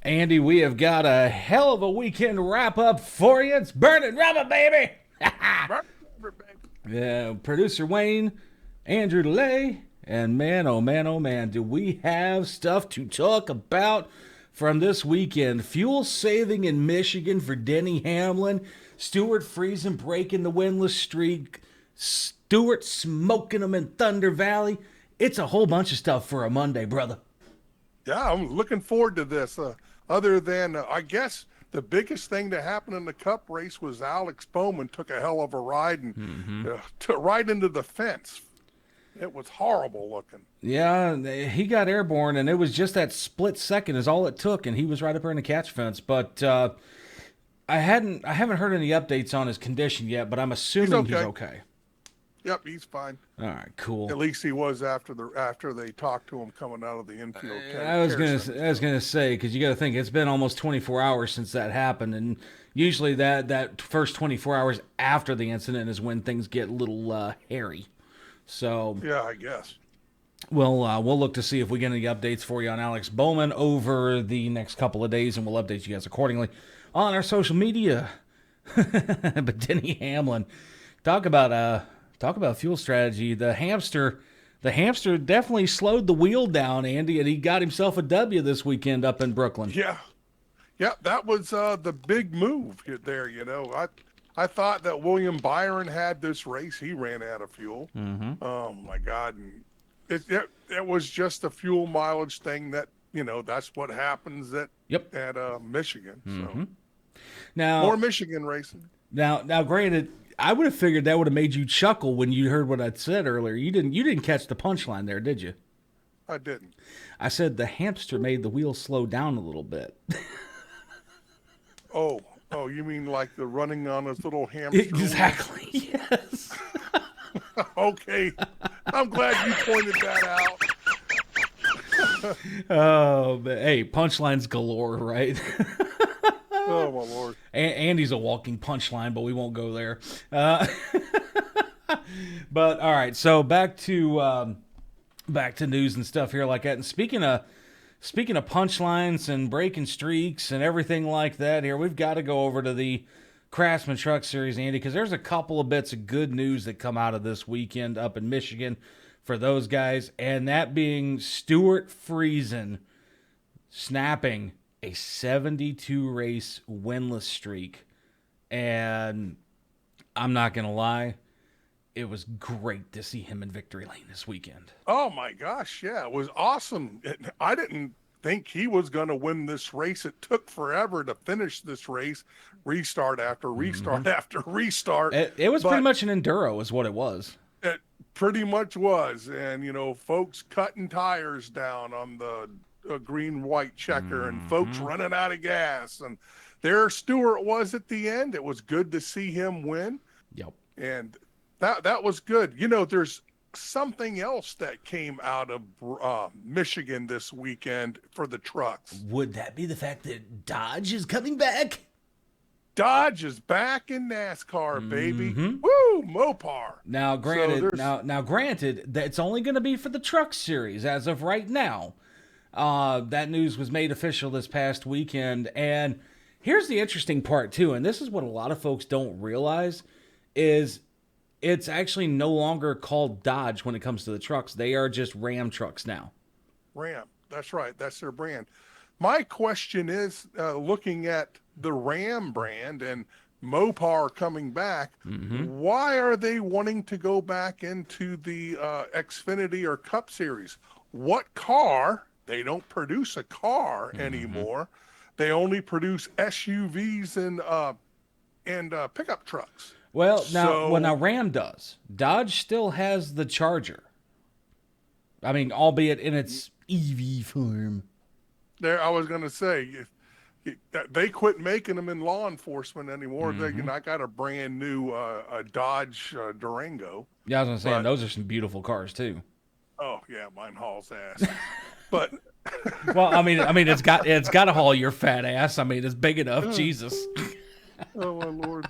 Andy, we have got a hell of a weekend wrap up for you. It's burning rubber, baby. Yeah, producer Wayne, Andrew DeLay, and man, oh man, oh man, do we have stuff to talk about from this weekend. Fuel saving in Michigan for Denny Hamlin, Stewart freezing, breaking the winless streak, Stewart smoking them in Thunder Valley. It's a whole bunch of stuff for a Monday, brother. Yeah, I'm looking forward to this. Other than, I guess, the biggest thing that happened in the Cup race was Alex Bowman took a hell of a ride and right into the fence. It was horrible looking. Yeah, he got airborne, and it was just that split second is all it took, and he was right up there in the catch fence. But I haven't heard any updates on his condition yet, but I'm He's assuming he's okay. okay. Yep, he's fine. All right, cool. At least he was after they talked to him coming out of the infield I was gonna say because you got to think it's been almost 24 hours since that happened, and usually that first 24 hours after the incident is when things get a little hairy. So Yeah, I guess. we'll look to see if we get any updates for you on Alex Bowman over the next couple of days, and we'll update you guys accordingly on our social media. But Denny Hamlin, talk about fuel strategy. The hamster definitely slowed the wheel down, Andy, and he got himself a W this weekend up in Brooklyn. Yeah, yeah, that was the big move there. I thought that William Byron had this race. He ran out of fuel. Oh my God! And it was just a fuel mileage thing that that's what happens Yep. at Michigan. So Now, more Michigan racing. now, granted, I would have figured that would have made you chuckle when you heard what I said earlier. You didn't catch the punchline there, did you? I didn't. I said the hamster made the wheel slow down a little bit. Oh, you mean like the running on his little hamster? Exactly. Yes. Okay, I'm glad you pointed that out. Oh, but hey, punchlines galore, right? Oh my Lord. Andy's a walking punchline, but we won't go there. Uh, but all right, so back to news and stuff here like that. And speaking of punchlines and breaking streaks and everything like that, here we've got to go over to the Craftsman Truck Series, Andy, because there's a couple of bits of good news that come out of this weekend up in Michigan for those guys, and that being Stewart Friesen snapping a 72 race winless streak. And I'm not going to lie, it was great to see him in victory lane this weekend. Oh my gosh, yeah, it was awesome. I didn't think he was going to win this race. It took forever to finish this race, restart after restart after restart. It was But pretty much an enduro is what it was. it pretty much was. And, folks cutting tires down on the green white checker and folks running out of gas. And there Stewart was at the end. It was good to see him win. Yep. And that was good. There's something else that came out of Michigan this weekend for the trucks. Would that be the fact that Dodge is coming back? Dodge is back in NASCAR, baby. Woo, Mopar. Now, So granted, there's granted, that's only going to be for the truck series as of right now. That news was made official this past weekend, and here's the interesting part too, and this is what a lot of folks don't realize, is it's actually no longer called Dodge when it comes to the trucks. They are just Ram trucks now. Ram. That's right. That's their brand. My question is, looking at the Ram brand and Mopar coming back, why are they wanting to go back into the Xfinity or Cup Series? What car? They don't produce a car anymore. They only produce SUVs and pickup trucks. Now Ram does. Dodge still has the Charger. I mean, albeit in its EV form. I was going to say, they quit making them in law enforcement anymore. I got a brand new a Dodge Durango. Yeah, I was going to say, and But those are some beautiful cars too. oh yeah, mine hauls ass. But Well, I mean, it's got to haul your fat ass. I mean, it's big enough. Jesus. oh my Lord.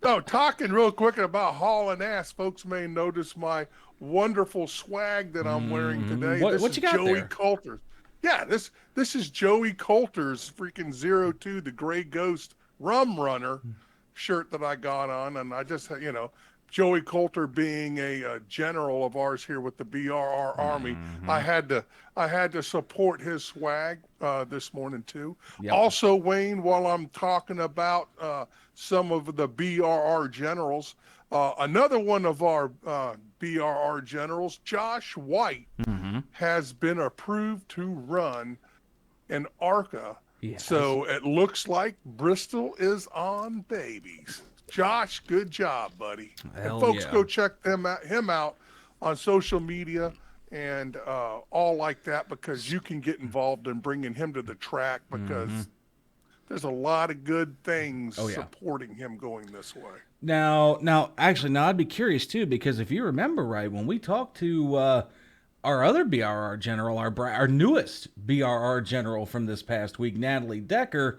Oh, talking real quick about hauling ass, folks may notice my wonderful swag that I'm wearing today. What This you is got Joey there? Coulter. Yeah, this is Joey Coulter's freaking 02, the Gray Ghost Rum Runner shirt that I got on, and I just, Joey Coulter being a general of ours here with the BRR Army, I had to support his swag this morning too. Yep. Also, Wayne, while I'm talking about some of the BRR generals, another one of our BRR generals, Josh White, has been approved to run an ARCA. Yes. So it looks like Bristol is on babies. Josh, good job, buddy. Hell and folks, yeah. go check him out on social media and all like that, because you can get involved in bringing him to the track, because there's a lot of good things supporting him going this way. Now, I'd be curious too, because if you remember right, when we talked to our other BRR general, our newest BRR general from this past week, Natalie Decker,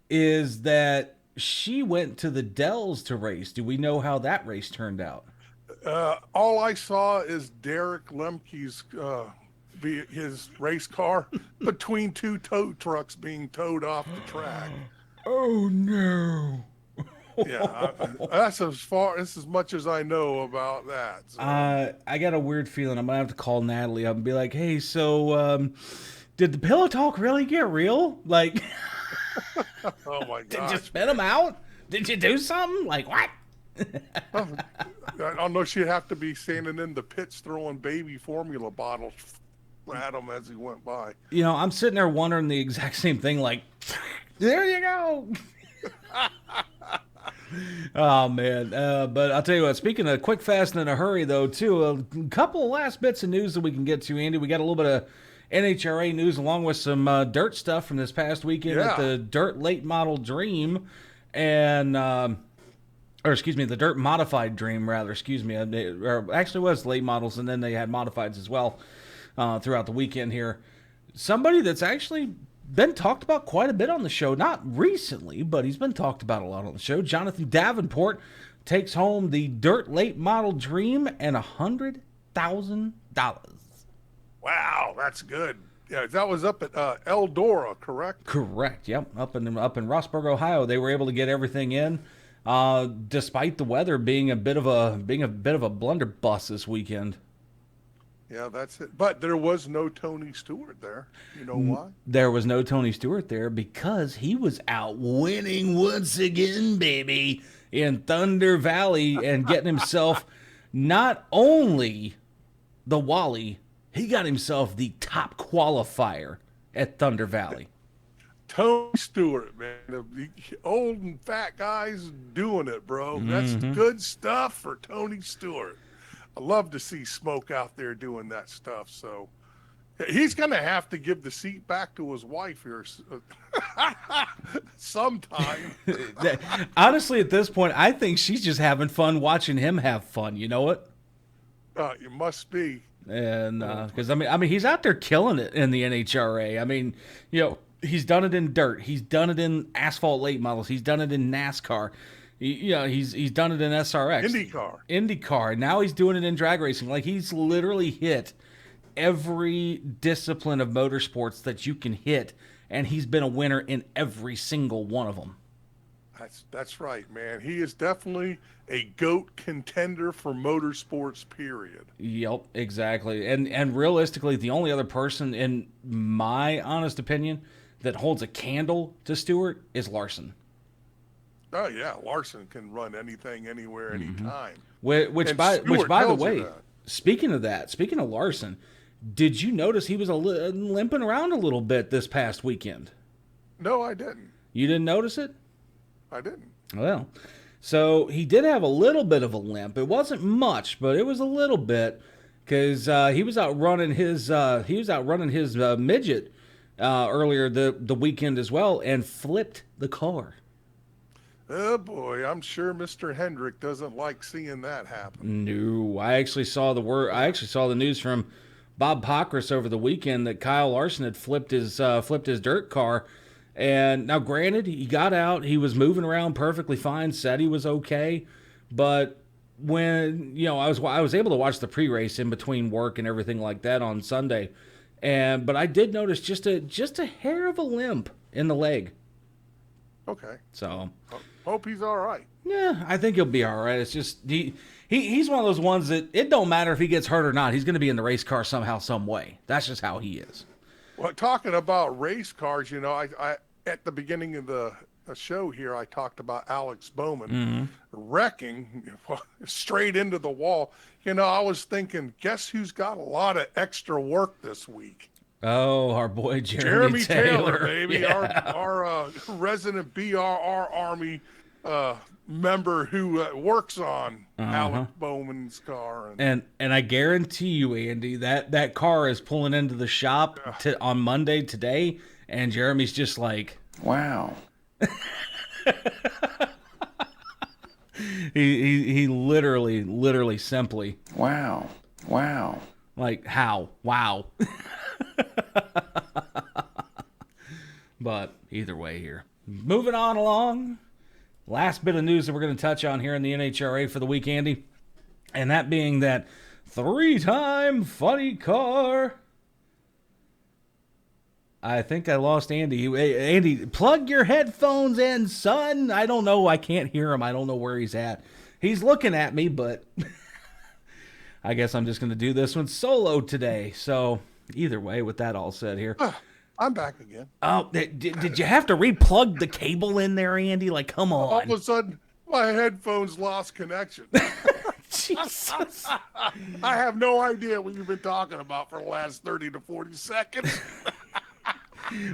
is that she went to the Dells to race. Do we know how that race turned out? All I saw is Derek Lemke's his race car between two tow trucks being towed off the track. Oh no! Yeah, that's as much as I know about that. So. I got a weird feeling I'm gonna have to call Natalie up and be like, "Hey, so did the pillow talk really get real? Like, oh my god, did you spit them out? Did you do something? Like what?" I don't know. She'd have to be standing in the pits throwing baby formula bottles at him as he went by. I'm sitting there wondering the exact same thing. Like, there you go. Oh man, but I'll tell you what, speaking of quick, fast, and in a hurry though too, a couple of last bits of news that we can get to, Andy. We got a little bit of NHRA news along with some dirt stuff from this past weekend at the Dirt Late Model Dream, and the Dirt Modified Dream rather, or actually was late models, and then they had modifieds as well throughout the weekend here. Somebody that's actually been talked about quite a bit on the show, not recently, but he's been talked about a lot on the show. Jonathan Davenport takes home the Dirt Late Model Dream and $100,000. Wow, that's good. Yeah, that was up at Eldora, correct? Correct. Yep, up in Rossburg, Ohio. They were able to get everything in, despite the weather being a bit of a blunderbuss this weekend. Yeah, that's it. But there was no Tony Stewart there. You know why? There was no Tony Stewart there because he was out winning once again, baby, in Thunder Valley and getting himself not only the Wally, he got himself the top qualifier at Thunder Valley. Tony Stewart, man. The old and fat guys doing it, bro. That's good stuff for Tony Stewart. I love to see Smoke out there doing that stuff. So he's going to have to give the seat back to his wife here sometime. Honestly, at this point, I think she's just having fun watching him have fun. You know what? It must be. And because I mean, he's out there killing it in the NHRA. I mean, he's done it in dirt. He's done it in asphalt late models. He's done it in NASCAR. He's done it in SRX. IndyCar. Now he's doing it in drag racing. Like, he's literally hit every discipline of motorsports that you can hit, and he's been a winner in every single one of them. That's right, man. He is definitely a GOAT contender for motorsports, period. Yep, exactly. And realistically, the only other person, in my honest opinion, that holds a candle to Stewart is Larson. Oh yeah, Larson can run anything, anywhere, anytime. Which by the way, speaking of Larson, did you notice he was limping around a little bit this past weekend? No, I didn't. You didn't notice it? I didn't. Well, so he did have a little bit of a limp. It wasn't much, but it was a little bit, because he was out running his midget earlier the weekend as well, and flipped the car. Oh boy, I'm sure Mr. Hendrick doesn't like seeing that happen. No, I actually saw the news from Bob Pockris over the weekend that Kyle Larson had flipped his dirt car. And now, granted, he got out, he was moving around perfectly fine, said he was okay, but when I was able to watch the pre-race in between work and everything like that on Sunday, But I did notice just a hair of a limp in the leg. Okay. So Hope he's all right. yeah, I think he'll be all right. It's just he's one of those ones that it don't matter if he gets hurt or not. He's going to be in the race car somehow, some way. That's just how he is. Well, talking about race cars, I at the beginning of the show here, I talked about Alex Bowman wrecking straight into the wall. I was thinking, guess who's got a lot of extra work this week? Oh, our boy Jeremy Taylor, baby, yeah. our resident BRR Army member who works on Alex Bowman's car. And I guarantee you, Andy, that car is pulling into the shop on Monday today, and Jeremy's just like, wow. he literally simply, wow, like, how, wow. But either way here, moving on along. Last bit of news that we're going to touch on here in the NHRA for the week, Andy, and that being that 3-time funny car. I think I lost Andy. Andy, plug your headphones in, son. I don't know. I can't hear him. I don't know where he's at. He's looking at me, but I guess I'm just going to do this one solo today. So either way, with that all said here. I'm back again. Oh, did you have to replug the cable in there, Andy? Like, come on. All of a sudden, my headphones lost connection. Jesus. I have no idea what you've been talking about for the last 30 to 40 seconds.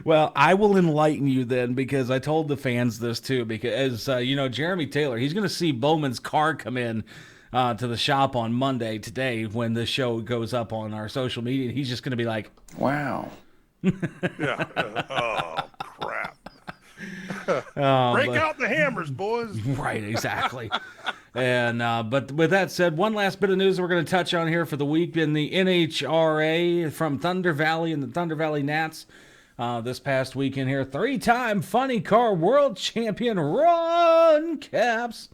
Well, I will enlighten you then, because I told the fans this too, because, Jeremy Taylor, he's going to see Bowman's car come in to the shop on Monday today when the show goes up on our social media. He's just going to be like, wow. Yeah. Oh, crap. Break out the hammers, boys. Right, exactly. And but with that said, one last bit of news we're going to touch on here for the week in the NHRA from Thunder Valley and the Thunder Valley Nats. This past weekend here, 3-time funny car world champion Ron Capps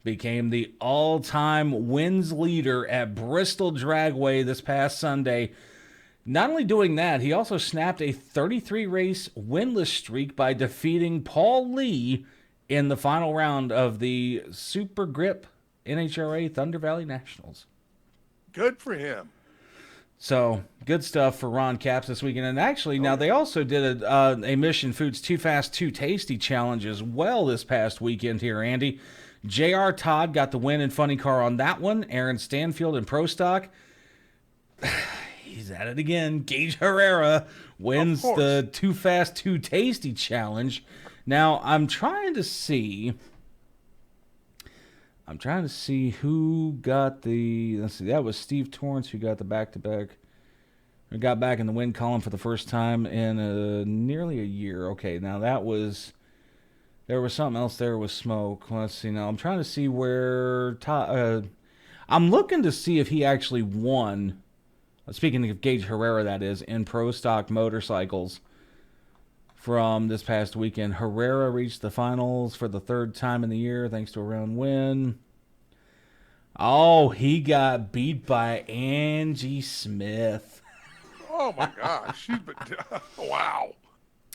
became the all-time wins leader at Bristol Dragway this past Sunday. Not only doing that, he also snapped a 33-race winless streak by defeating Paul Lee in the final round of the Super Grip NHRA Thunder Valley Nationals. Good for him. So, good stuff for Ron Capps this weekend. And actually, now they also did a Mission Foods Too Fast, Too Tasty challenge as well this past weekend here, Andy. J.R. Todd got the win in funny car on that one. Aaron Stanfield in Pro Stock. He's at it again. Gage Herrera wins the Too Fast, Too Tasty challenge. Now, I'm trying to see who got the... Let's see, that was Steve Torrance who got the back-to-back. Who got back in the win column for the first time in nearly a year. Okay, now that was... There was something else there with Smoke. Let's see now. I'm trying to see where... I'm looking to see if he actually won... Speaking of Gage Herrera, that is, in Pro Stock Motorcycles from this past weekend. Herrera reached the finals for the 3rd time in the year thanks to a round win. Oh, he got beat by Angie Smith. Oh, my gosh. Wow.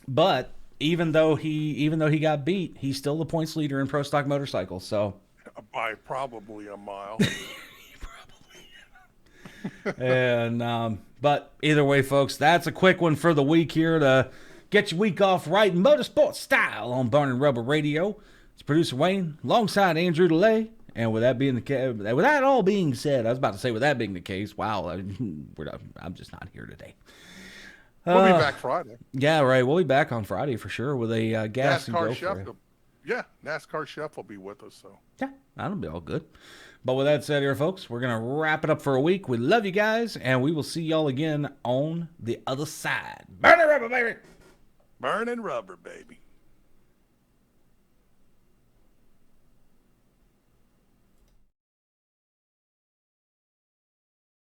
But even though he got beat, he's still the points leader in Pro Stock Motorcycles. So by probably a mile. And but either way, folks, that's a quick one for the week here to get your week off right in motorsport style on Burning Rubber Radio. It's producer Wayne alongside Andrew DeLay. And with that being the case, with that all being said, I was about to say with that being the case, wow, I'm just not here today. We'll be back Friday. Yeah, right. We'll be back on Friday for sure with a gas and go chef. for you. Yeah, NASCAR chef will be with us. So yeah, that'll be all good. But with that said here, folks, we're going to wrap it up for a week. We love you guys, and we will see y'all again on the other side. Burning rubber, baby! Burning rubber, baby.